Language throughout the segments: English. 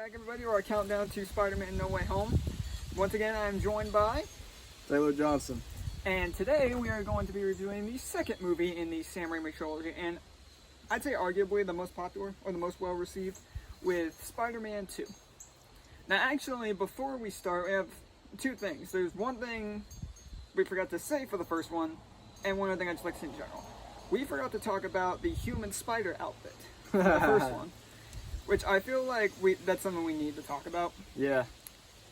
back, everybody, to our countdown to Spider-Man No Way Home. Once again, I'm joined by Taylor Johnson. And today we are going to be reviewing the second movie in the Sam Raimi trilogy, and I'd say arguably the most popular or the most well-received, with Spider-Man 2. Now, actually, before we start, we have two things. There's one thing we forgot to say for the first one, and one other thing I'd just like to say in general. We forgot to talk about the human spider outfit for the first one, which I feel like that's something we need to talk about. Yeah.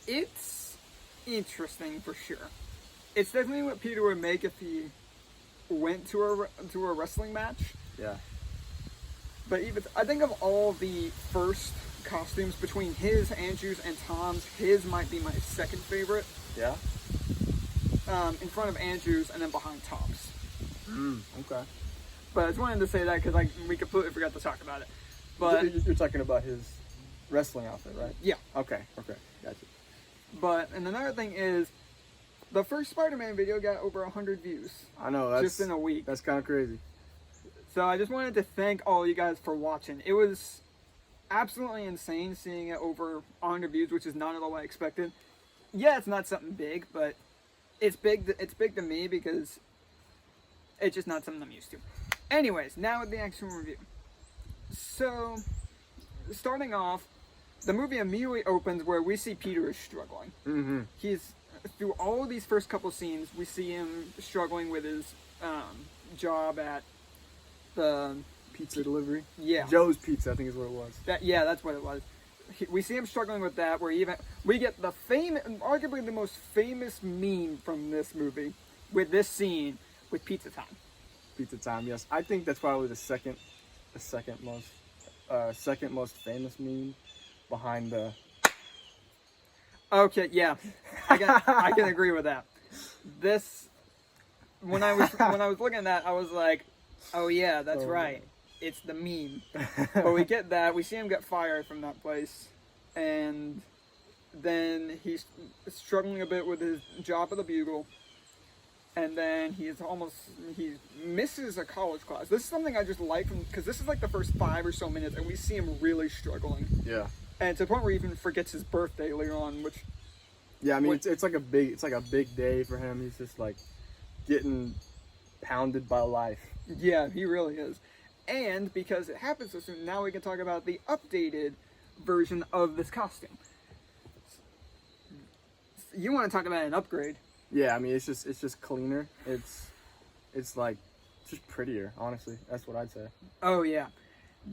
It's interesting for sure. It's definitely what Peter would make if he went to a wrestling match. Yeah. But even I think of all the first costumes between his, Andrew's, and Tom's, his might be my second favorite. Yeah. In front of Andrew's and then behind Tom's. Okay. But I just wanted to say that because we completely forgot to talk about it. But you're talking about his wrestling outfit, right? Yeah. Okay. Gotcha. But and another thing is, the first Spider-Man video got over 100 views. I know, that's just in a week. That's kind of crazy. So I just wanted to thank all you guys for watching. It was absolutely insane seeing it over 100 views, which is not at all what I expected. Yeah, it's not something big, but it's big. It's big to me because it's just not something I'm used to. Anyways, now with the actual review. So, starting off, the movie immediately opens where we see Peter is struggling. Mm-hmm. He's through all of these first couple scenes, we see him struggling with his job at the Pizza delivery? Yeah. Joe's Pizza, I think is what it was. That's what it was. We see him struggling with that, where we get the arguably the most famous meme from this movie, with this scene, with Pizza Time. Pizza Time, yes. I think that's probably the second most famous meme behind the... Okay, yeah, I can agree with that. This, when I was looking at that, I was like, oh yeah, that's right. It's the meme. But we get that. We see him get fired from that place, and then he's struggling a bit with his job at the Bugle, and then he misses a college class. This is something I just like because this is like the first 5 or so minutes, and we see him really struggling. Yeah. And to the point where he even forgets his birthday later on, which... Yeah, I mean, it's like a big day for him. He's just like getting pounded by life. Yeah, he really is. And because it happens so soon, now we can talk about the updated version of this costume. You want to talk about an upgrade? Yeah, I mean, it's just cleaner. It's just prettier, honestly. That's what I'd say. Oh yeah.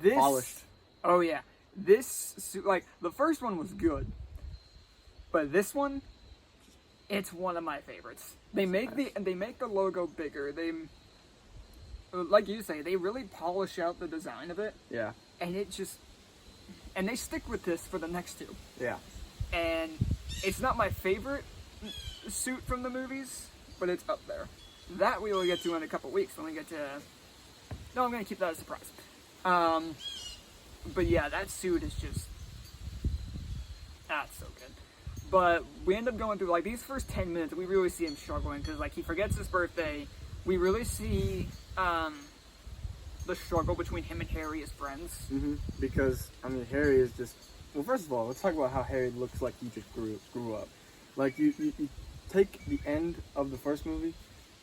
Polished. Oh yeah. This suit, like, the first one was good, but this one, it's one of my favorites. They make the logo bigger. They, like you say, they really polish out the design of it. Yeah. And they stick with this for the next two. Yeah. And it's not my favorite suit from the movies, but it's up there. That we will get to in a couple weeks when we get to... No, I'm going to keep that as a surprise. But yeah, that suit is just... That's so good. But we end up going through, like, these first 10 minutes, we really see him struggling, because, like, he forgets his birthday. We really see the struggle between him and Harry as friends. Mm-hmm. Because, I mean, Harry is just... Well, first of all, let's talk about how Harry looks like he just grew up. Like, you take the end of the first movie,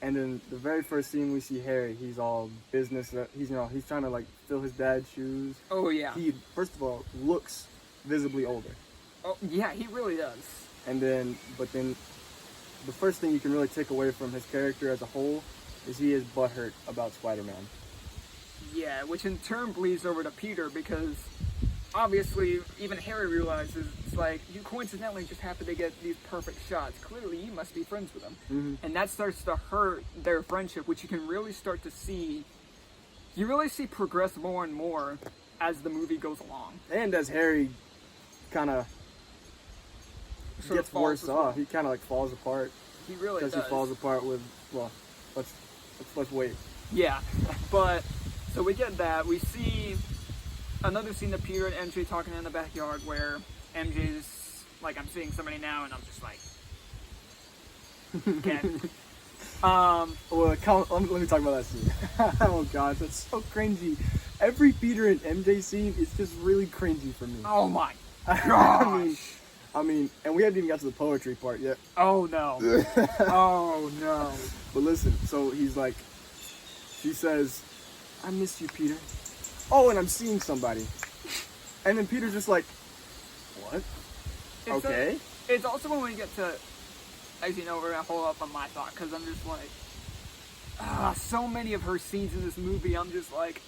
and then the very first scene we see Harry, he's all business. He's trying to, like, fill his dad's shoes. Oh, yeah. He, first of all, looks visibly older. Oh, yeah, he really does. But then, the first thing you can really take away from his character as a whole is he is butthurt about Spider-Man. Yeah, which in turn bleeds over to Peter, because obviously even Harry realizes, it's like, you coincidentally just happen to get these perfect shots. Clearly you must be friends with him. Mm-hmm. And that starts to hurt their friendship, which you can really start to see. You really see progress more and more as the movie goes along. And as Harry kind of gets worse off, he kind of like falls apart. He really does. Because he falls apart with, well, let's wait. Yeah, but, so we get that. We see another scene of Peter and MJ talking in the backyard where MJ's like, I'm seeing somebody now, and I'm just like, okay. Well, let me talk about that scene. Oh gosh, that's so cringy. Every Peter and MJ scene is just really cringy for me. Oh my gosh. I mean, and we haven't even got to the poetry part yet. Oh no. Oh no. But listen, so he's like, she says, I miss you, Peter. Oh, and I'm seeing somebody. And then Peter's just like, what? Okay. It's also when we get to, as you know, we're gonna hold up on my thought, because I'm just like, so many of her scenes in this movie, I'm just like,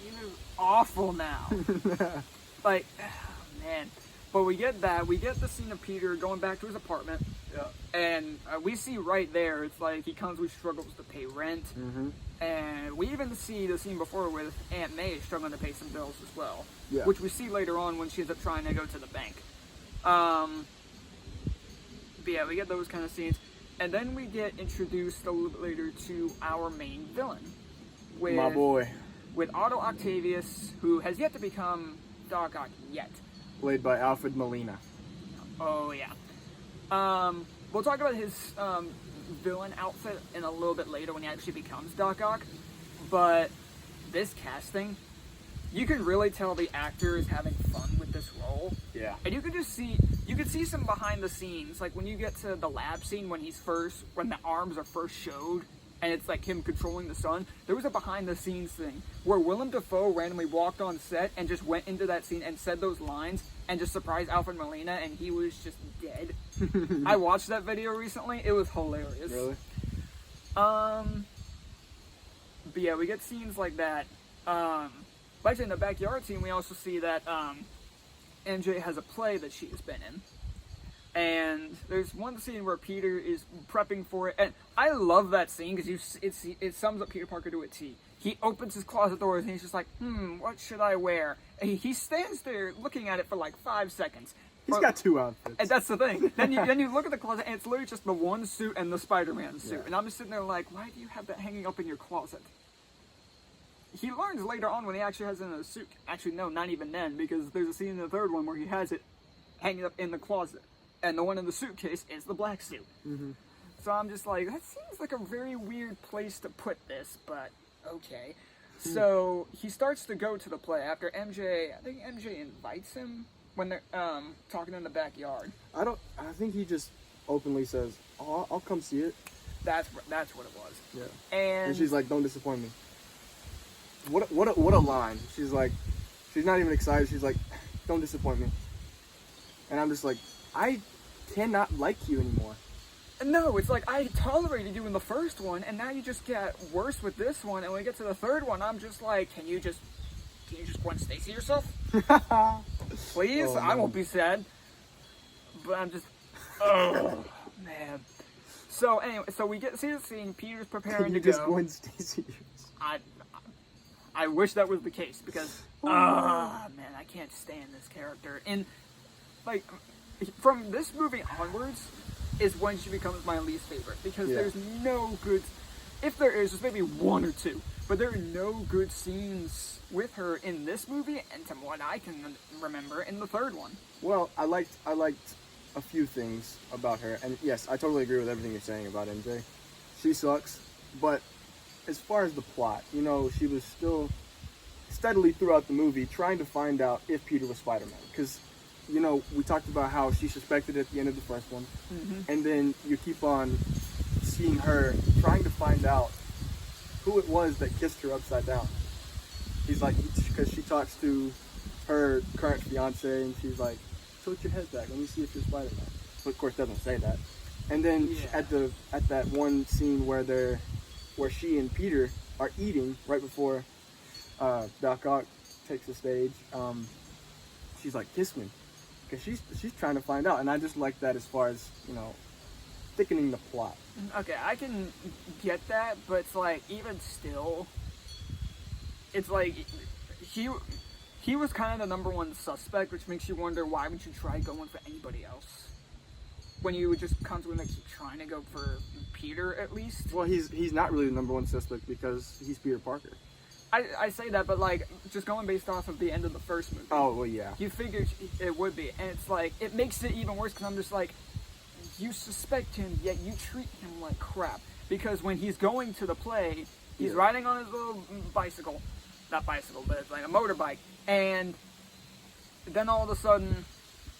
you're awful now. Like, man. But we get the scene of Peter going back to his apartment. Yeah. And we see right there, it's like he constantly struggles to pay rent. Mm-hmm. And we even see the scene before with Aunt May struggling to pay some bills as well. Yeah. Which we see later on when she ends up trying to go to the bank. But yeah, we get those kind of scenes. And then we get introduced a little bit later to our main villain. With, my boy. With Otto Octavius, who has yet to become Doc Ock yet. Played by Alfred Molina. Oh, yeah. We'll talk about his villain outfit in a little bit later when he actually becomes Doc Ock. But this casting, you can really tell the actor is having fun with this role. Yeah. And you could see some behind the scenes, like when you get to the lab scene when the arms are first showed, and it's like him controlling the sun. There was a behind the scenes thing where Willem Dafoe randomly walked on set and just went into that scene and said those lines and just surprised Alfred Molina, and he was just dead. I watched that video recently. It was hilarious. Really? But yeah, we get scenes like that. But actually in the backyard scene, we also see that MJ has a play that she has been in. And there's one scene where Peter is prepping for it, and I love that scene because it sums up Peter Parker to a T. He opens his closet doors and he's just like, what should I wear? And he stands there looking at it for like 5 seconds. He's got two outfits. And that's the thing. Then you look at the closet and it's literally just the one suit and the Spider-Man suit. Yeah. And I'm just sitting there like, why do you have that hanging up in your closet? He learns later on when he actually has it in a suit. Actually, no, not even then, because there's a scene in the third one where he has it hanging up in the closet. And the one in the suitcase is the black suit. Mm-hmm. So I'm just like, that seems like a very weird place to put this, but okay. So he starts to go to the play after I think MJ invites him when they're talking in the backyard. I think he just openly says, "Oh, I'll come see it." That's what it was. Yeah. And she's like, "Don't disappoint me." What a line. She's like, she's not even excited. She's like, "Don't disappoint me." And I'm just like, I cannot like you anymore. No, it's like I tolerated you in the first one, and now you just get worse with this one. And when we get to the third one, I'm just like, can you just Gwen Stacy yourself? Please, Oh, I won't be sad. But I'm just, oh man. So anyway, so we see the scene. Peter's preparing Can you to just go. Gwen Stacy yourself? I wish that was the case because, man, I can't stand this character. And like, from this movie onwards is when she becomes my least favorite because there's no good. If there is, there's maybe one or two, but there are no good scenes with her in this movie, and from what I can remember, in the third one. Well, I liked a few things about her, and yes, I totally agree with everything you're saying about MJ. She sucks, but as far as the plot, you know, she was still steadily throughout the movie trying to find out if Peter was Spider-Man, because, you know, we talked about how she suspected at the end of the first one, and then you keep on seeing her trying to find out who it was that kissed her upside down. He's like, because she talks to her current fiance, and she's like, tilt your head back, let me see if you're Spider-Man. But of course doesn't say that. And then at that one scene where she and Peter are eating right before Doc Ock takes the stage, she's like, kiss me. Because she's trying to find out, and I just like that as far as, you know, thickening the plot. Okay, I can get that, but it's like, even still, it's like, he was kind of the number one suspect, which makes you wonder, why would you try going for anybody else? When you would just constantly keep trying to go for Peter, at least? Well, he's not really the number one suspect because he's Peter Parker. I say that, but like, just going based off of the end of the first movie. Oh, well, yeah. You figured it would be, and it's like, it makes it even worse, because I'm just like, you suspect him, yet you treat him like crap. Because when he's going to the play, he's riding on his little bicycle. Not bicycle, but it's like a motorbike. And then all of a sudden,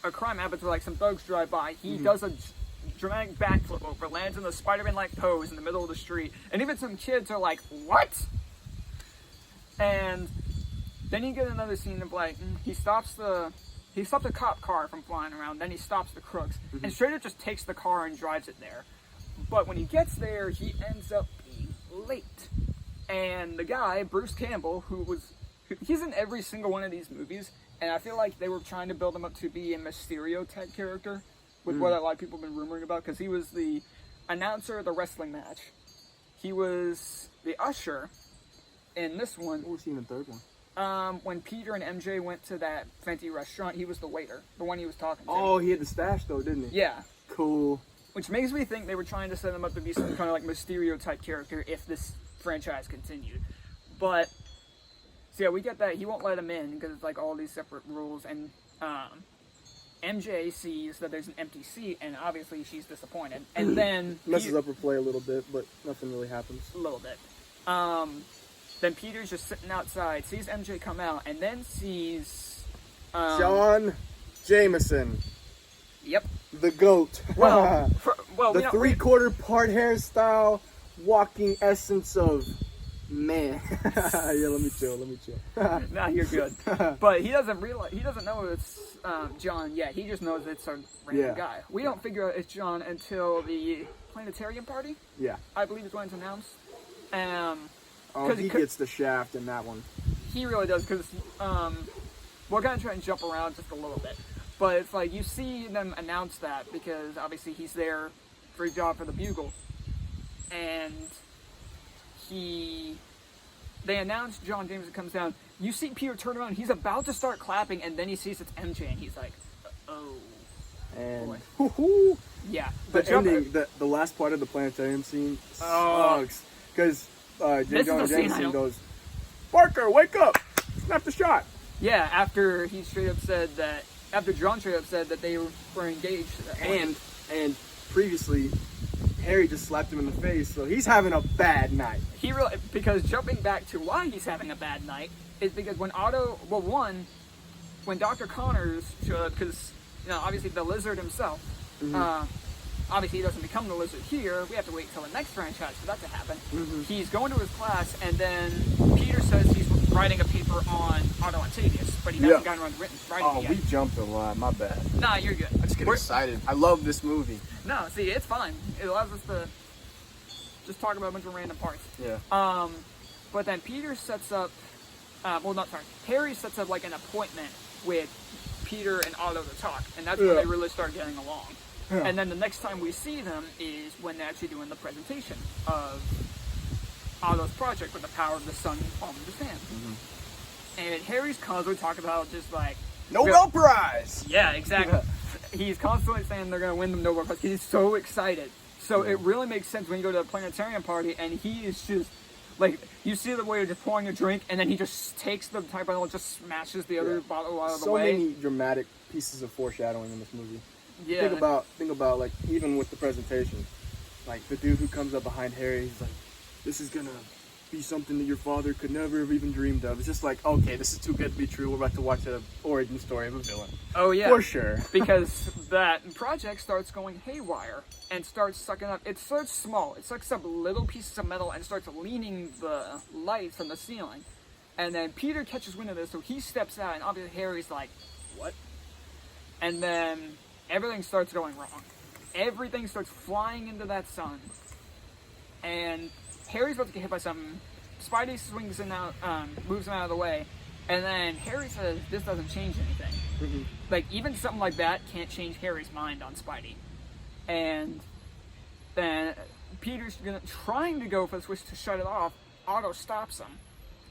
a crime happens where like some thugs drive by. He does a dramatic backflip over, lands in the Spider-Man-like pose in the middle of the street, and even some kids are like, "What?" And then you get another scene of like he stops a cop car from flying around. Then he stops the crooks and straight up just takes the car and drives it there. But when he gets there, he ends up being late. And the guy, Bruce Campbell, he's in every single one of these movies. And I feel like they were trying to build him up to be a Mysterio-type character, with what a lot of people have been rumoring about, because he was the announcer of the wrestling match. He was the usher in this one. What was he in the third one? When Peter and MJ went to that fancy restaurant, he was the waiter, the one he was talking to. Oh, he had the stash though, didn't he? Yeah. Cool. Which makes me think they were trying to set him up to be some kind of like Mysterio-type character if this franchise continued. But so yeah, we get that he won't let him in because it's like all these separate rules, and MJ sees that there's an empty seat, and obviously she's disappointed. And then messes up her play a little bit, but nothing really happens. A little bit. Then Peter's just sitting outside, sees MJ come out, and then sees John Jameson. Yep. The GOAT. Well, the three-quarter part hairstyle, walking essence of man. Yeah, let me chill. Nah, you're good. But he doesn't know it's John yet. He just knows it's a random guy. We don't figure out it's John until the planetarium party. Yeah. I believe is when it's announced. He gets the shaft in that one. He really does, because we're going to try and jump around just a little bit. But it's like, you see them announce that, because obviously he's there for a job for the Bugle. And they announce John Jameson comes down. You see Peter turn around, he's about to start clapping, and then he sees it's MJ, and he's like, oh. And yeah. The ending, the last part of the planetarium scene sucks. Because John Jameson goes, "Parker, wake up! Snap the shot!" Yeah, after John straight up said that they were engaged. And previously, Harry just slapped him in the face, so he's having a bad night. Because jumping back to why he's having a bad night is because when Dr. Connors showed up, because obviously the Lizard himself, obviously he doesn't become the Lizard here. We have to wait until the next franchise for that to happen. He's going to his class, and then Peter says he's writing a paper on Otto Octavius, but he hasn't gotten around writing it yet. We jumped a lot. My bad. Nah, you're good. I just get excited. I love this movie. No, see, it's fine. It allows us to just talk about a bunch of random parts. Yeah. But then Peter sets up, Harry sets up like an appointment with Peter and Otto to talk, and that's when they really start getting along. Yeah. And then the next time we see them is when they're actually doing the presentation of Otto's project with the power of the sun in the palm of his hand. And Harry's constantly talking about just like Nobel Prize! Yeah, exactly. He's constantly saying they're going to win the Nobel Prize. He's so excited. So it really makes sense when you go to the planetarium party and he is just, like, you see the way just pouring a drink and then he just takes the type bottle and just smashes the other bottle out of the way. So many dramatic pieces of foreshadowing in this movie. Yeah. Think about, like, even with the presentation. Like, the dude who comes up behind Harry, he's like, this is going to be something that your father could never have even dreamed of. It's just like, okay, this is too good to be true. We're about to watch an origin story of a villain. Oh, yeah. For sure. Because that project starts going haywire and starts sucking up. It starts small. It sucks up little pieces of metal and starts leaning the lights from the ceiling. And then Peter catches wind of this, so he steps out, and obviously Harry's like, what? And then everything starts going wrong. Everything starts flying into that sun. And Harry's about to get hit by something. Spidey swings in out, moves him out of the way, and then Harry says, "This doesn't change anything." Like, even something like that can't change Harry's mind on Spidey. And then Peter's trying to go for the switch to shut it off. Otto stops him,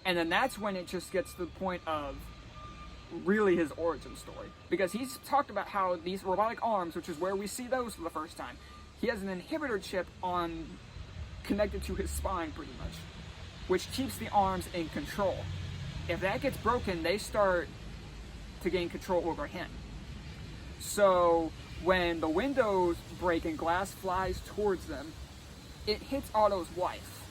and then that's when it just gets to the point of really his origin story, because he's talked about how these robotic arms, which is where we see those for the first time, he has an inhibitor chip connected to his spine pretty much, which keeps the arms in control. If that gets broken, they start to gain control over him. So when the windows break and glass flies towards them, it hits Otto's wife,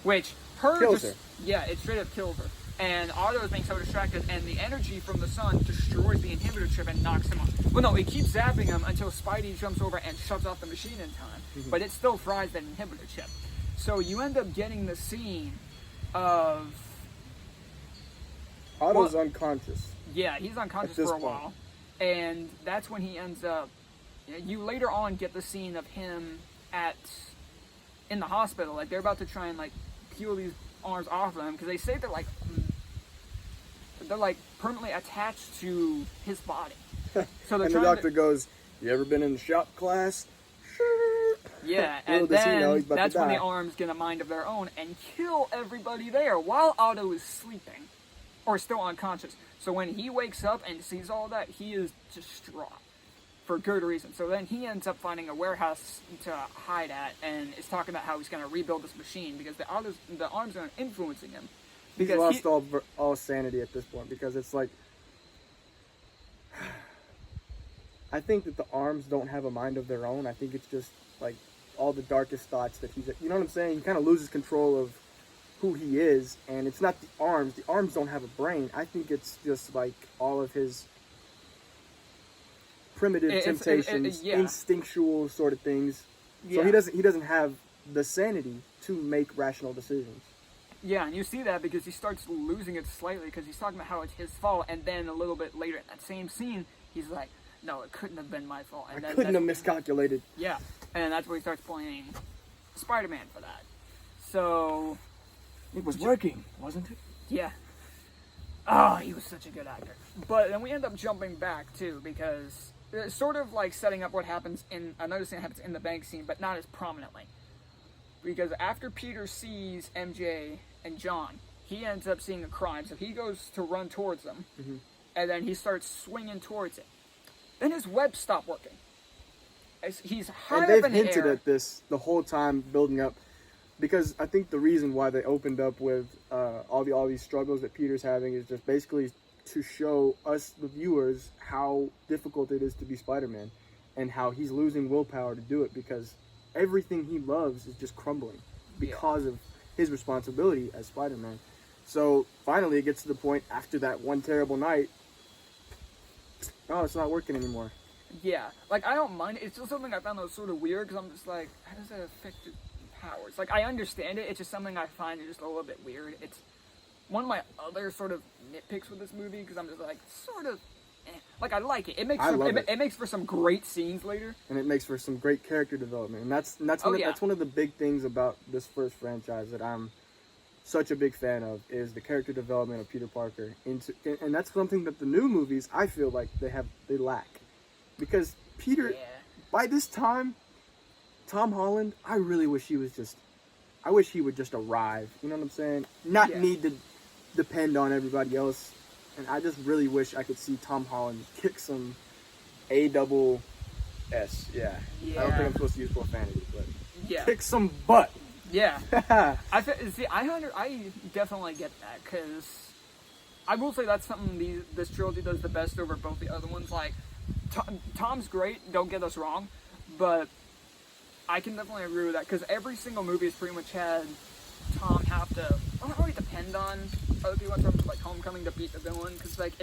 which kills her. Yeah, it straight up kills her. And Otto is being so distracted, and the energy from the sun destroys the inhibitor chip and knocks him off. Well, no, it keeps zapping him until Spidey jumps over and shuts off the machine in time. But it still fries that inhibitor chip. So you end up getting the scene of... Otto's unconscious. Yeah, he's unconscious At this for a while. And that's when he ends up... You later on get the scene of him in the hospital. Like, they're about to try and, like, peel these arms off of him. Because they say they're, like permanently attached to his body. So they're And the trying doctor to... goes, "You ever been in shop class?" Yeah, Little and does he know then he's about to that's when the die. arms get a mind of their own and kill everybody there while Otto is sleeping. Or still unconscious. So when he wakes up and sees all that, he is distraught. For good reason. So then he ends up finding a warehouse to hide at and is talking about how he's going to rebuild this machine because the arms are influencing him. He's Because lost all sanity at this point because it's like... I think that the arms don't have a mind of their own. I think it's just like all the darkest thoughts that he's... You know what I'm saying? He kind of loses control of who he is, and it's not the arms. The arms don't have a brain. I think it's just like all of his primitive temptations, yeah. instinctual sort of things. Yeah. So he doesn't have the sanity to make rational decisions. Yeah, and you see that because he starts losing it slightly because he's talking about how it's his fault, and then a little bit later in that same scene, he's like, no, it couldn't have been my fault. And I couldn't have miscalculated. Yeah, and that's where he starts playing Spider-Man for that. So... It was working, wasn't it? Yeah. Oh, he was such a good actor. But then we end up jumping back, too, because it's sort of like setting up what happens in... Another scene happens in the bank scene, but not as prominently. Because after Peter sees MJ and John, he ends up seeing a crime, so he goes to run towards them, and then he starts swinging towards it. Then his web stopped working. As he's high And up they've in the hinted air. at this the whole time building up. Because I think the reason why they opened up with all these struggles that Peter's having is just basically to show us, the viewers, how difficult it is to be Spider-Man. And how he's losing willpower to do it because everything he loves is just crumbling because of his responsibility as Spider-Man. So finally it gets to the point after that one terrible night, oh, it's not working anymore. Yeah, like, I don't mind it. It's just something I found that was sort of weird, because I'm just like, how does that affect your powers? Like, I understand it, it's just something I find just a little bit weird. It's one of my other sort of nitpicks with this movie, because I'm just like, sort of, like, I like it. It makes for some great scenes later. And it makes for some great character development. And that's one of the big things about this first franchise that I'm such a big fan of, is the character development of Peter Parker. And that's something that the new movies, I feel like they lack. Because Peter, by this time, Tom Holland, I really wish he would just arrive. You know what I'm saying? Not need to depend on everybody else. And I just really wish I could see Tom Holland kick some A-double-S. Yeah. I don't think I'm supposed to use profanity, but kick some butt. Yeah. I definitely get that, because I will say that's something this trilogy does the best over both the other ones. Like, Tom's great, don't get us wrong, but I can definitely agree with that, because every single movie has pretty much had Tom have to, not really depend on other people in terms of, like, Homecoming to beat the villain, because, like,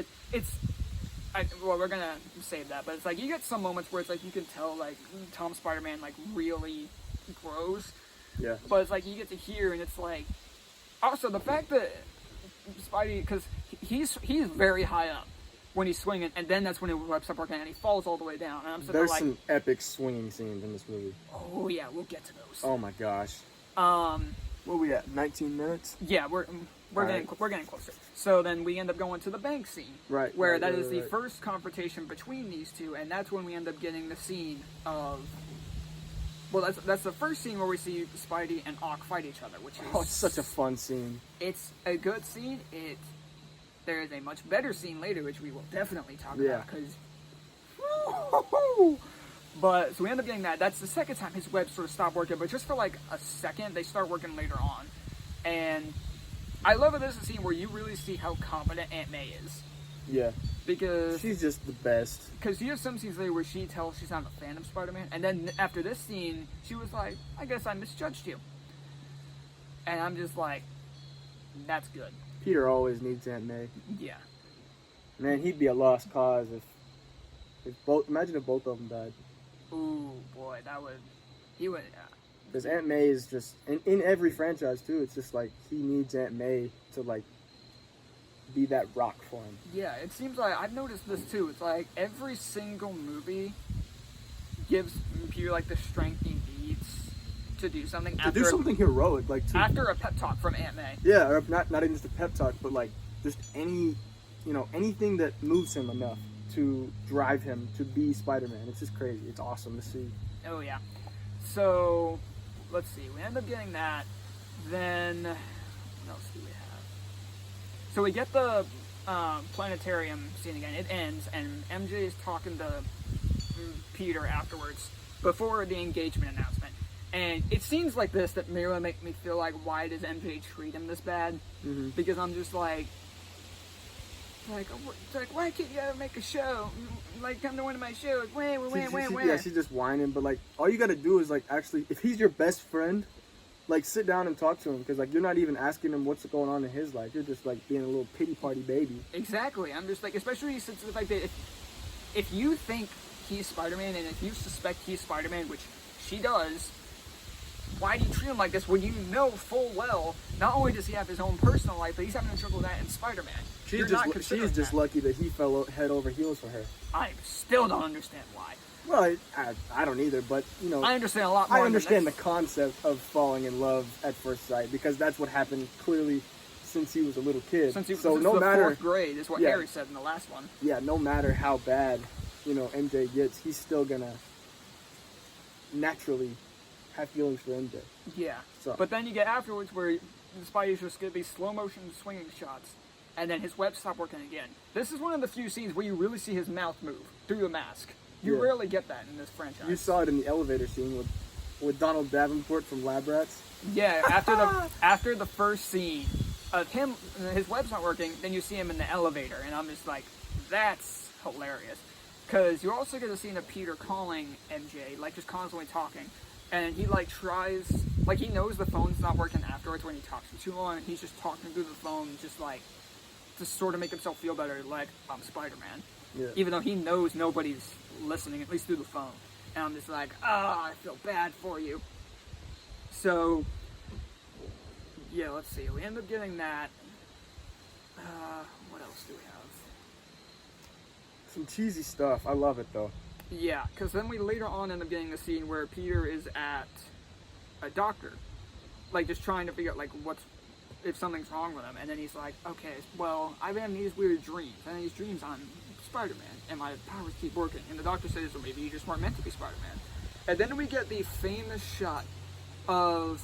we're gonna save that, but it's like, you get some moments where it's like, you can tell, like, Tom Spider-Man, like, really grows. Yeah. But it's like, you get to hear, and it's like, also, the fact that Spidey, because he's very high up when he's swinging, and then that's when it webs up working, and he falls all the way down. And I'm sitting There's like, some epic swinging scenes in this movie. Oh yeah, we'll get to those. Oh my gosh. Where are we at? 19 minutes? Yeah, we're getting closer. So then we end up going to the bank scene, right? Where that is the first confrontation between these two, and that's when we end up getting the scene of. Well, that's the first scene where we see Spidey and Ock fight each other, which is... Oh, it's such a fun scene. It's a good scene. There is a much better scene later, which we will definitely talk about, because... But, so we end up getting that. That's the second time his webs sort of stop working, but just for like a second, they start working later on. And I love that this is a scene where you really see how competent Aunt May is. Yeah. Because... she's just the best. Because you have some scenes later where she tells she's not a fan of Spider-Man, and then after this scene, she was like, I guess I misjudged you. And I'm just like, that's good. Peter always needs Aunt May. Yeah. Man, he'd be a lost cause if both. Imagine if both of them died. Ooh, boy, he would. Because Aunt May is just in every franchise too. It's just like he needs Aunt May to like be that rock for him. Yeah, it seems like I've noticed this too. It's like every single movie gives Peter like the strength he needs to do something. To do something heroic, like after a pep talk from Aunt May. Yeah, or not even just a pep talk, but like just anything that moves him enough to drive him to be Spider-Man. It's just crazy. It's awesome to see. Oh yeah. So let's see. We end up getting that. Then what else do we have? So we get the planetarium scene again. It ends, and MJ is talking to Peter afterwards before the engagement announcement. And it seems like this that merely make me feel like, why does MJ treat him this bad? Mm-hmm. Because I'm just like, why can't you ever make a show? Like, come to one of my shows. Where? Yeah, she's just whining. But like, all you gotta do is like, actually, if he's your best friend, like, sit down and talk to him. Because like, you're not even asking him what's going on in his life. You're just like being a little pity party baby. Exactly. I'm just like, especially since the fact that if you think he's Spider-Man and if you suspect he's Spider-Man, which she does, why do you treat him like this when you know full well not only does he have his own personal life, but he's having trouble with that in Spider-Man? She's just lucky that he fell head over heels for her. I still don't understand why. Well, I don't either, but you know, I understand a lot more. I understand the concept of falling in love at first sight because that's what happened clearly since he was a little kid. Since no the matter fourth grade is what Harry said in the last one. Yeah, no matter how bad MJ gets, he's still gonna naturally have feelings for MJ. Yeah. So. But then you get afterwards where Spidey's just gonna be slow motion swinging shots, and then his web stopped working again. This is one of the few scenes where you really see his mouth move through the mask. You rarely get that in this franchise. You saw it in the elevator scene with Donald Davenport from Lab Rats. Yeah, after the first scene of him, his web's not working, then you see him in the elevator, and I'm just like, that's hilarious. Because you also get a scene of Peter calling MJ, like just constantly talking, and he like tries, like he knows the phone's not working afterwards when he talks for too long, and he's just talking through the phone, just like, to sort of make himself feel better, like, I'm Spider-Man. Yeah. Even though he knows nobody's listening, at least through the phone. And I'm just like, I feel bad for you. So, yeah, let's see. We end up getting that. What else do we have? Some cheesy stuff. I love it, though. Yeah, because then we later on end up getting the scene where Peter is at a doctor. Like, just trying to figure out, like, if something's wrong with him. And then he's like, okay, well, I've been having these weird dreams. And these dreams I'm Spider-Man, and my powers keep working. And the doctor says, well, maybe you just weren't meant to be Spider-Man. And then we get the famous shot of,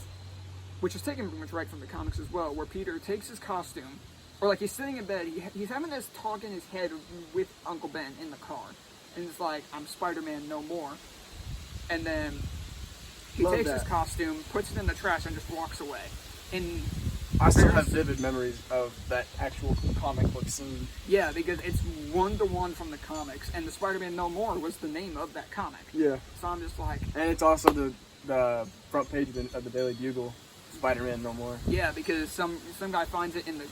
which is taken pretty much right from the comics as well, where Peter takes his costume, or like he's sitting in bed, he's having this talk in his head with Uncle Ben in the car. And it's like, I'm Spider-Man no more. And then he takes his costume, puts it in the trash, and just walks away. And I still have vivid memories of that actual comic book scene. Yeah, because it's one-to-one from the comics, and the Spider-Man No More was the name of that comic. Yeah. So I'm just like... And it's also the front page of the Daily Bugle, Spider-Man No More. Yeah, because some guy finds it in the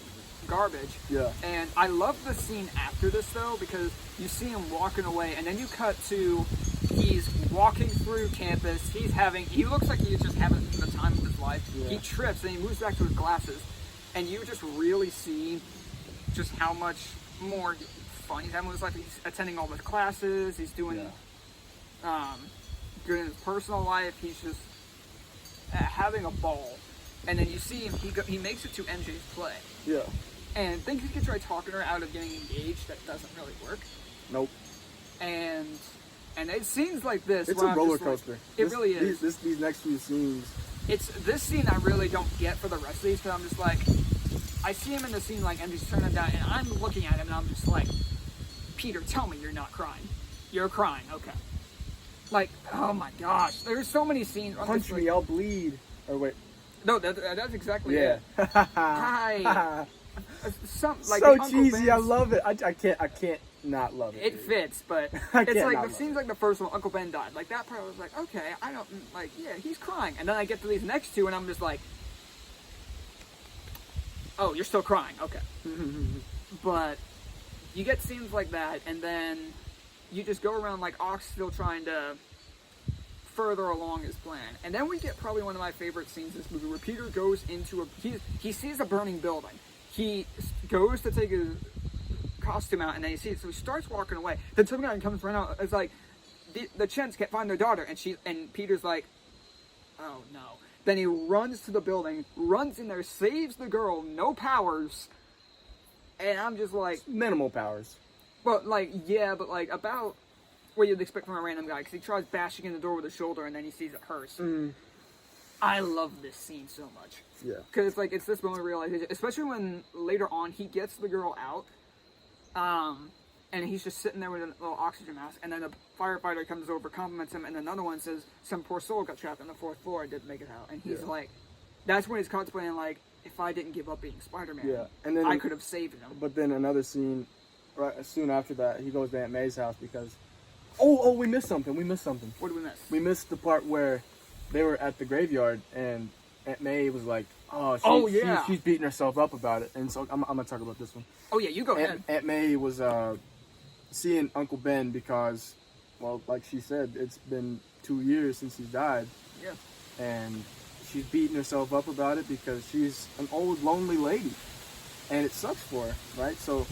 garbage. Yeah. And I love the scene after this, though, because you see him walking away, and then you cut to... He's walking through campus. He looks like he's just having the time of his life. Yeah. He trips and he moves back to his glasses. And you just really see just how much more fun he's having with his life. He's attending all the classes. He's doing good in his personal life. He's just having a ball. And then you see him, he makes it to MJ's play. Yeah. And thinks he can try talking her out of getting engaged. That doesn't really work. Nope. And it seems like this. It's a roller coaster. It really is. These next few scenes. It's this scene I really don't get for the rest of these, because I'm just like, I see him in the scene like, and just turning him down, and I'm looking at him, and I'm just like, Peter, tell me you're not crying. You're crying, okay. Like, oh my gosh, there's so many scenes. Punch me, I'll bleed. Or wait. No, that's exactly it. Hi. So cheesy, I love it. I can't not love it. It fits, but it's like the scenes like the first one, Uncle Ben died. Like that part, I was like, okay, I don't like. Yeah, he's crying, and then I get to these next two, and I'm just like, Oh, you're still crying. Okay. But you get scenes like that, and then you just go around like Ox still trying to further along his plan. And then we get probably one of my favorite scenes in this movie where Peter goes into he sees a burning building. He goes to take his costume out, and then he sees it, so he starts walking away. Then some guy comes running out. It's like the Chens can't find their daughter, and Peter's like, oh no. Then he runs to the building, runs in there, saves the girl, no powers, and I'm just like, Minimal powers. but like, yeah, but like about what you'd expect from a random guy, because he tries bashing in the door with his shoulder, and then he sees it hurts. I love this scene so much. Yeah. Because it's like, it's this moment of realization, especially when later on he gets the girl out, and he's just sitting there with a little oxygen mask, and then a firefighter comes over, compliments him, and another one says, some poor soul got trapped on the 4th floor and didn't make it out. And he's like, that's when he's contemplating, like, if I didn't give up being Spider-Man, and then I could have saved him. But then another scene, right soon after that, he goes to Aunt May's house because, oh, we missed something. What did we miss? We missed the part where they were at the graveyard, and Aunt May was like, she's beating herself up about it. And so I'm gonna talk about this one. Oh yeah, you go ahead. Aunt May was seeing Uncle Ben because, well, like she said, it's been 2 years since he died. Yeah. And she's beating herself up about it because she's an old, lonely lady. And it sucks for her, right? So,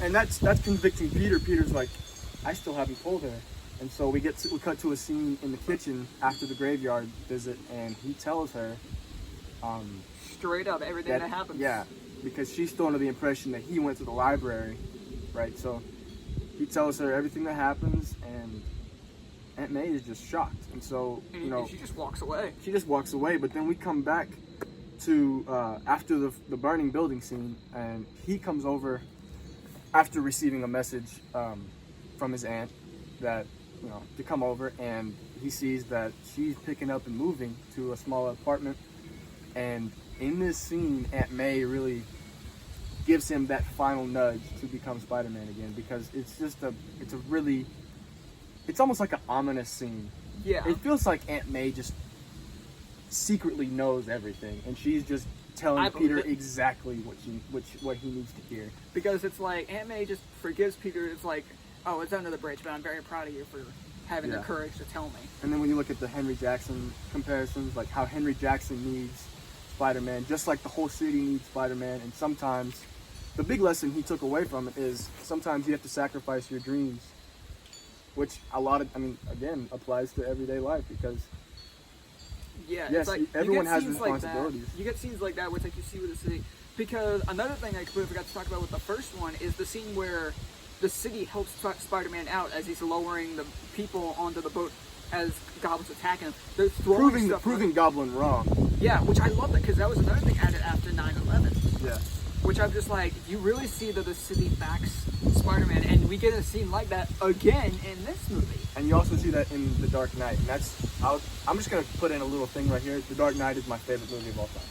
and that's convicting Peter. Peter's like, I still haven't told her. And so we cut to a scene in the kitchen after the graveyard visit, and he tells her, straight up, everything that happens. Yeah, because she's still under the impression that he went to the library, right? So he tells her everything that happens, and Aunt May is just shocked. And so, and she just walks away. She just walks away, but then we come back to after the burning building scene, and he comes over after receiving a message from his aunt that, to come over, and he sees that she's picking up and moving to a smaller apartment. And in this scene, Aunt May really gives him that final nudge to become Spider-Man again, because it's almost like an ominous scene. Yeah. It feels like Aunt May just secretly knows everything, and she's just telling Peter exactly what he needs to hear. Because it's like Aunt May just forgives Peter. It's like, oh, it's under the bridge, but I'm very proud of you for having the courage to tell me. And then when you look at the Henry Jackson comparisons, like how Henry Jackson needs Spider-Man, just like the whole city needs Spider-Man, and sometimes the big lesson he took away from it is sometimes you have to sacrifice your dreams, which again, applies to everyday life, because it's like, everyone has responsibilities. You get scenes like that, which like you see with the city. Because another thing I completely forgot to talk about with the first one is the scene where the city helps Spider-Man out as he's lowering the people onto the boat as Goblin's attacking him. They're proving Goblin wrong. Yeah, which I love that, because that was another thing added after 9/11. Yeah. Which I'm just like, you really see that the city backs Spider-Man, and we get a scene like that again in this movie. And you also see that in The Dark Knight, and I'm just gonna put in a little thing right here. The Dark Knight is my favorite movie of all time.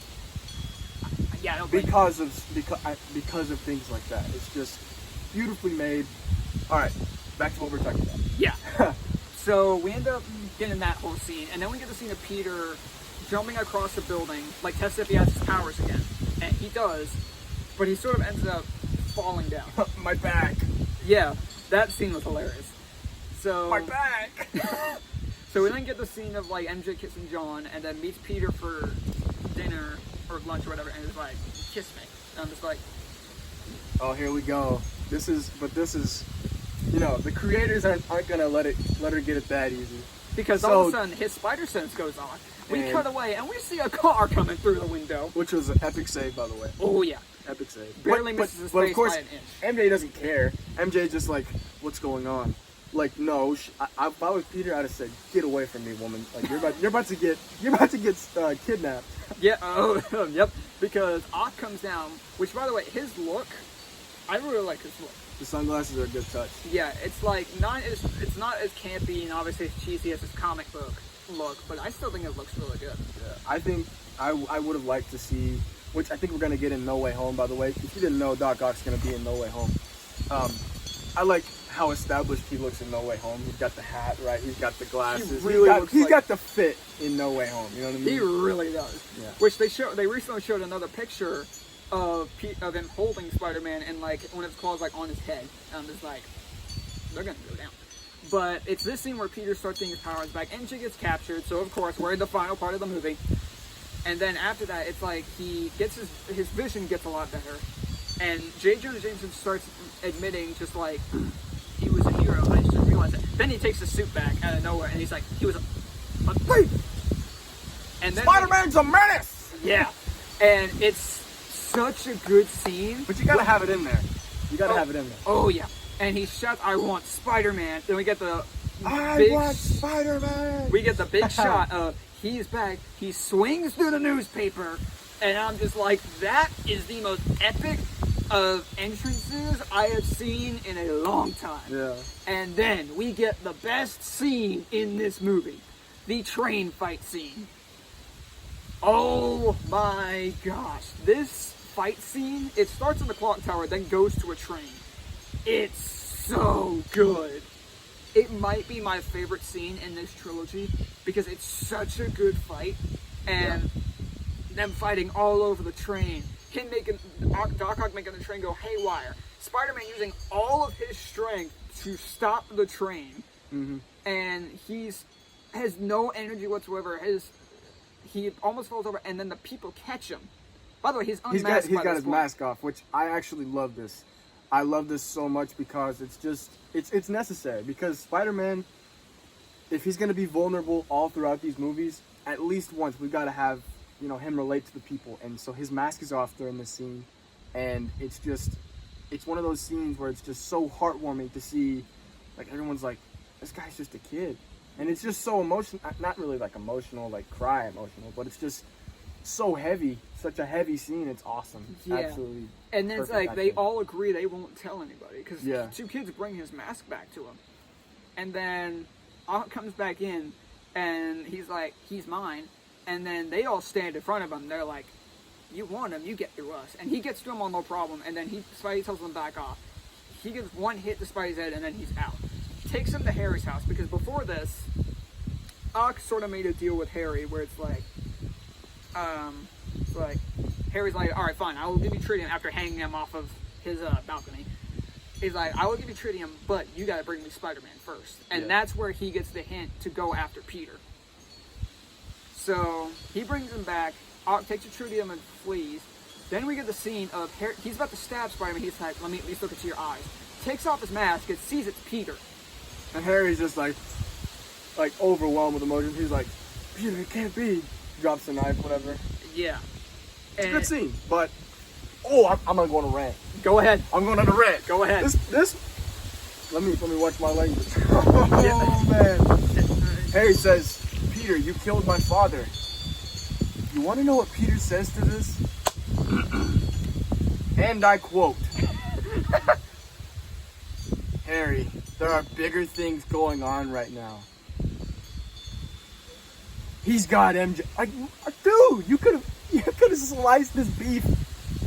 Yeah, I don't because of things like that. It's just beautifully made. All right, back to what we're talking about. Yeah. So we end up getting that whole scene, and then we get the scene of Peter jumping across the building, like testing if he has his powers again, and he does, but he sort of ends up falling down. My back. Yeah, that scene was hilarious. So my back. So we then get the scene of like MJ kissing John, and then meets Peter for dinner or lunch or whatever, and is like, kiss me. And I'm just like, oh, here we go. This is the creators aren't gonna let her get it that easy. Because all of a sudden his spider sense goes on. We cut away and we see a car coming through the window. Which was an epic save, by the way. Oh yeah. Epic save. Barely misses his face by an inch. MJ doesn't care. MJ's just like, what's going on? Like, no, if I was Peter, I'd have said, get away from me, woman. Like, you're about to get kidnapped. Yeah. Oh, yep. Because Ock comes down, which, by the way, his look, I really like his look. The sunglasses are a good touch. Yeah, it's like it's not as campy and obviously as cheesy as his comic book look, but I still think it looks really good. Yeah, I think I would have liked to see, which I think we're gonna get in No Way Home. By the way, if you didn't know, Doc Ock's gonna be in No Way Home. I like how established he looks in No Way Home. He's got the hat, right? He's got the glasses. He's got the fit in No Way Home. You know what I mean? He really does. Yeah. Which they recently showed another picture of him holding Spider-Man and like one of his claws like on his head. It's like they're gonna go down. But it's this scene where Peter starts getting his powers back, and she gets captured. So of course we're in the final part of the movie. And then after that, it's like he gets his vision gets a lot better, and J. Jonah Jameson starts admitting just like he was a hero. I just didn't realize it. Then he takes his suit back out of nowhere, and he's like, he was a thief. And then Spider-Man's a menace. Yeah, and it's such a good scene. But you gotta have it in there. You gotta have it in there. Oh yeah, and he shouts, "I want Spider-Man." Then we get the I want Spider-Man. We get the big shot of he's back. He swings through the newspaper, and I'm just like, that is the most epic of entrances I have seen in a long time. Yeah. And then we get the best scene in this movie, the train fight scene. Oh my gosh. This fight scene, it starts in the clock tower, then goes to a train. It's so good. It might be my favorite scene in this trilogy because it's such a good fight, and them fighting all over the train. Him making Doc Ock making the train go haywire. Spider-Man using all of his strength to stop the train, and has no energy whatsoever. He almost falls over, and then the people catch him. By the way, he's unmasked. He's got his mask off, which I actually love this. I love this so much because it's necessary. Because Spider-Man, if he's gonna be vulnerable all throughout these movies, at least once we've got to have him relate to the people. And so his mask is off during this scene, and it's one of those scenes where it's just so heartwarming to see, like everyone's like, this guy's just a kid, and it's just so emotional. Not really like emotional, like cry emotional, but it's just so heavy. Such a heavy scene. It's awesome. Yeah. Absolutely. And then it's like they all agree they won't tell anybody because two kids bring his mask back to him, and then Ock comes back in, and he's like, he's mine, and then they all stand in front of him. They're like, you want him, you get through us, and he gets through him on no problem. And then Spidey tells him to back off. He gives one hit to Spidey's head, and then he's out. Takes him to Harry's house because before this, Ock sort of made a deal with Harry where it's like Harry's like, all right, fine, I will give you tritium after hanging him off of his balcony. He's like, I will give you tritium, but you got to bring me Spider-Man first. And that's where he gets the hint to go after Peter. So he brings him back. Ock takes the tritium and flees. Then we get the scene of Harry. He's about to stab Spider-Man. He's like, let me at least look into your eyes. Takes off his mask and sees it's Peter. And Harry's just like overwhelmed with emotion. He's like, Peter, it can't be. Drops the knife, whatever. Yeah. It's a good scene, but I'm gonna go on a rant. Go ahead. I'm going on a rant. Go ahead. Let me watch my language. Oh man. Harry says, Peter, you killed my father. You want to know what Peter says to this? And I quote, Harry, there are bigger things going on right now. He's got MJ. Like, dude, you could have sliced this beef.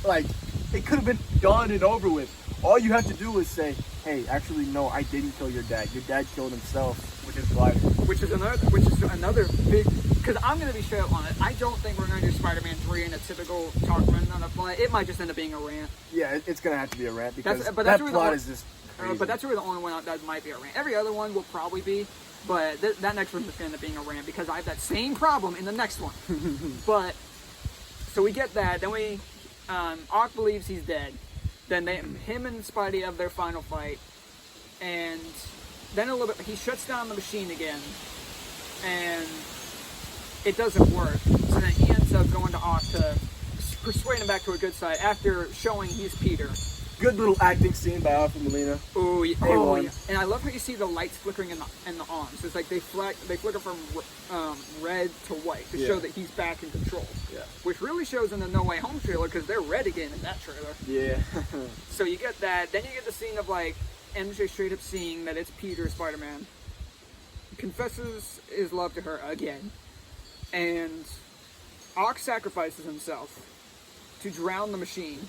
Like, it could have been done and over with. All you have to do is say, hey, actually, no, I didn't kill your dad. Your dad killed himself with his glider. Which is another big, because I'm going to be straight up on it. I don't think we're going to do Spider-Man 3 in a typical talk run on a plot. It might just end up being a rant. Yeah, it's going to have to be a rant because that's that really plot is just crazy. But that's really the only one that might be a rant. Every other one will probably be, but that next one's just going to end up being a rant because I have that same problem in the next one. But, so we get that. Then Ock believes he's dead. Then him and Spidey have their final fight. And then a little bit, he shuts down the machine again. And it doesn't work. So then he ends up going to Ock to persuade him back to a good side after showing he's Peter. Good little acting scene by Alfred Molina. Oh yeah. And I love how you see the lights flickering in the arms. It's like they flicker from red to white to show that he's back in control. Yeah. Which really shows in the No Way Home trailer because they're red again in that trailer. Yeah. So you get that. Then you get the scene of like MJ straight up seeing that it's Peter Spider-Man. Confesses his love to her again. And Ock sacrifices himself to drown the machine.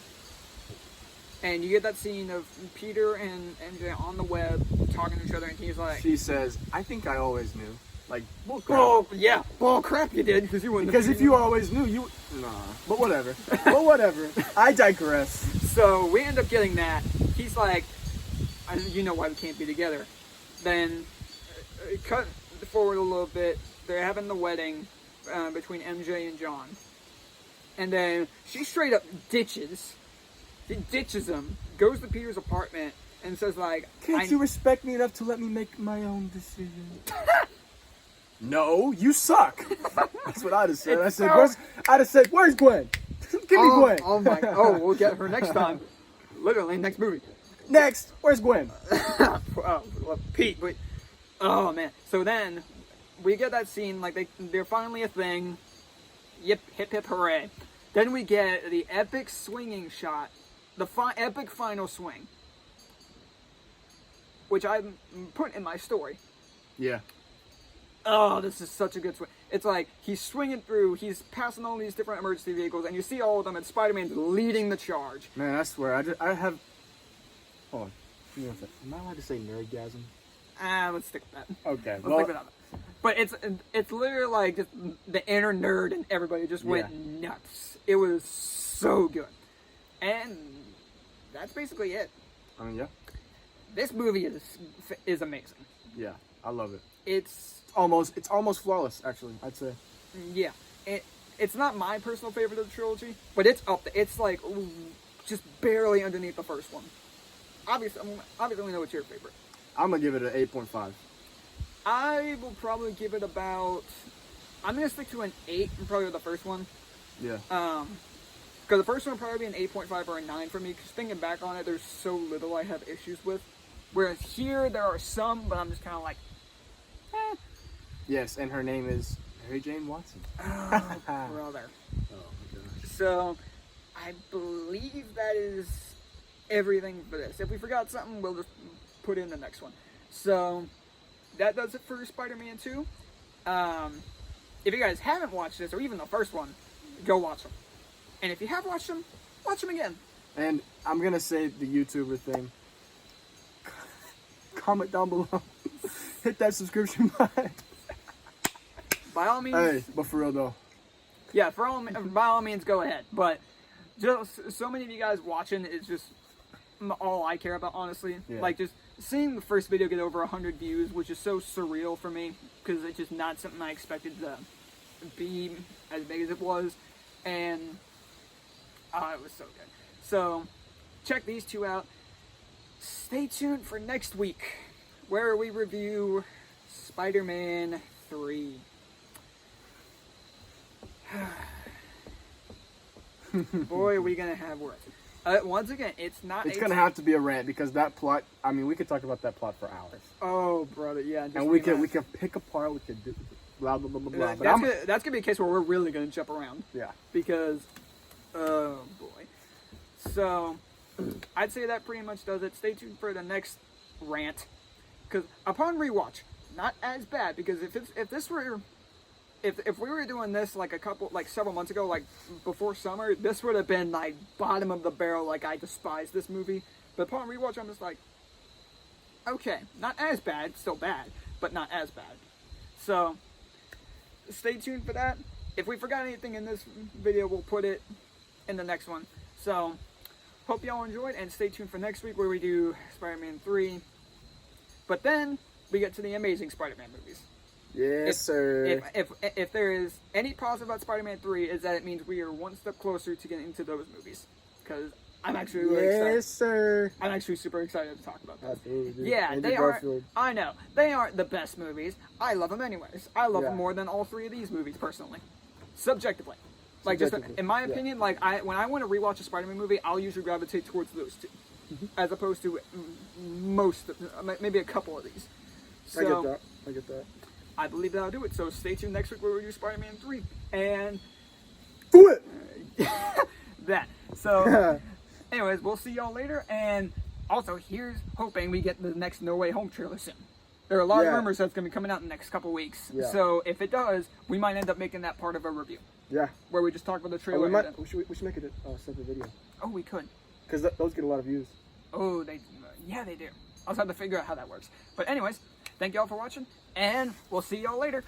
And you get that scene of Peter and MJ on the web talking to each other, and he's like... She says, I think I always knew. Like, bullcrap. Oh yeah, bull crap you did because you wouldn't. Because if you always knew, you nah. But whatever. But whatever. I digress. So we end up getting that. He's like, you know why we can't be together. Then cut forward a little bit. They're having the wedding between MJ and John, and then she straight up ditches. She ditches him. Goes to Peter's apartment and says like, "Can't you respect me enough to let me make my own decision?" No, you suck. That's what I'd have said. I'd have said, "Where's Gwen? Give me Gwen." Oh my! Oh, we'll get her next time. Literally next movie. Next, where's Gwen? Oh, well, Pete. But oh man. So then we get that scene like they're finally a thing. Yip, hip hip hooray! Then we get the epic swinging shot, the epic final swing, which I put in my story. Yeah. Oh, this is such a good swing. It's like he's swinging through, he's passing all these different emergency vehicles, and you see all of them, and Spider-Man's leading the charge. Man, I swear, I have. Hold on. Give me one second. Am I allowed to say nerdgasm? Let's stick with that. Okay. Let's stick with that. But it's literally like just the inner nerd and everybody just went nuts. It was so good. And that's basically it. I mean, yeah. This movie is amazing. Yeah, I love it. It's almost flawless, actually, I'd say. Yeah. It's not my personal favorite of the trilogy, but it's up there. It's like just barely underneath the first one. Obviously we know it's your favorite. I'm gonna give it an 8.5. I will probably give it about. I'm gonna stick to an 8, probably with the first one. Yeah. Because the first one would probably be an 8.5 or a 9 for me. Because thinking back on it, there's so little I have issues with. Whereas here there are some, but I'm just kind of like, eh. Yes, and her name is Mary Jane Watson. Oh, brother. Oh my gosh. So, I believe that is everything for this. If we forgot something, we'll just put in the next one. So, that does it for Spider-Man 2. If you guys haven't watched this, or even the first one, go watch them. And if you have watched them again. And I'm gonna say the YouTuber thing. Comment down below. Hit that subscription button. By all means. Hey, but for real though. Yeah, by all means, go ahead. But just so many of you guys watching is just all I care about, honestly. Yeah. Like, just seeing the first video get over 100 views, which is so surreal for me, because it's just not something I expected to be as big as it was. And it was so good. So, check these two out. Stay tuned for next week, where we review Spider-Man 3. Boy, are we gonna have words. Once again, it's gonna have to be a rant, because that plot, I mean, we could talk about that plot for hours. Oh, brother, yeah. And we can pick apart, we could do blah, blah, blah, blah, blah. That's gonna be a case where we're really gonna jump around. Yeah. Because, oh boy. So, I'd say that pretty much does it. Stay tuned for the next rant. Because upon rewatch, not as bad, because if we were doing this like several months ago, like before summer, this would have been like bottom of the barrel, like I despise this movie. But upon rewatch, I'm just like, okay, not as bad, still bad, but not as bad. So, stay tuned for that. If we forgot anything in this video, we'll put it in the next one. So, hope y'all enjoyed, and stay tuned for next week where we do Spider-Man 3. But then, we get to the Amazing Spider-Man movies. Yes, sir. If there is any positive about Spider-Man 3, is that it means we are one step closer to getting into those movies. Because I'm actually really excited. Yes, sir. I'm actually super excited to talk about that. Absolutely. Yeah, Andy they Garfield. aren't. I know they aren't the best movies. I love them anyways. I love Yeah. them more than all 3 of these movies personally, subjectively. Like just Subjectively, in my yeah. opinion, like when I want to rewatch a Spider-Man movie, I'll usually gravitate towards those 2, as opposed to maybe a couple of these. So, I get that. I believe that'll do it. So stay tuned next week where we do Spider-Man 3 and Do it. that. So, anyways, we'll see y'all later. And also, here's hoping we get the next No Way Home trailer soon. There are a lot of rumors that's going to be coming out in the next couple weeks. Yeah. So if it does, we might end up making that part of a review. Yeah. Where we just talk about the trailer. We should make it a separate video. Oh, we could. Because those get a lot of views. Oh, yeah, they do. I'll just have to figure out how that works. But anyways, Thank y'all for watching, and we'll see y'all later.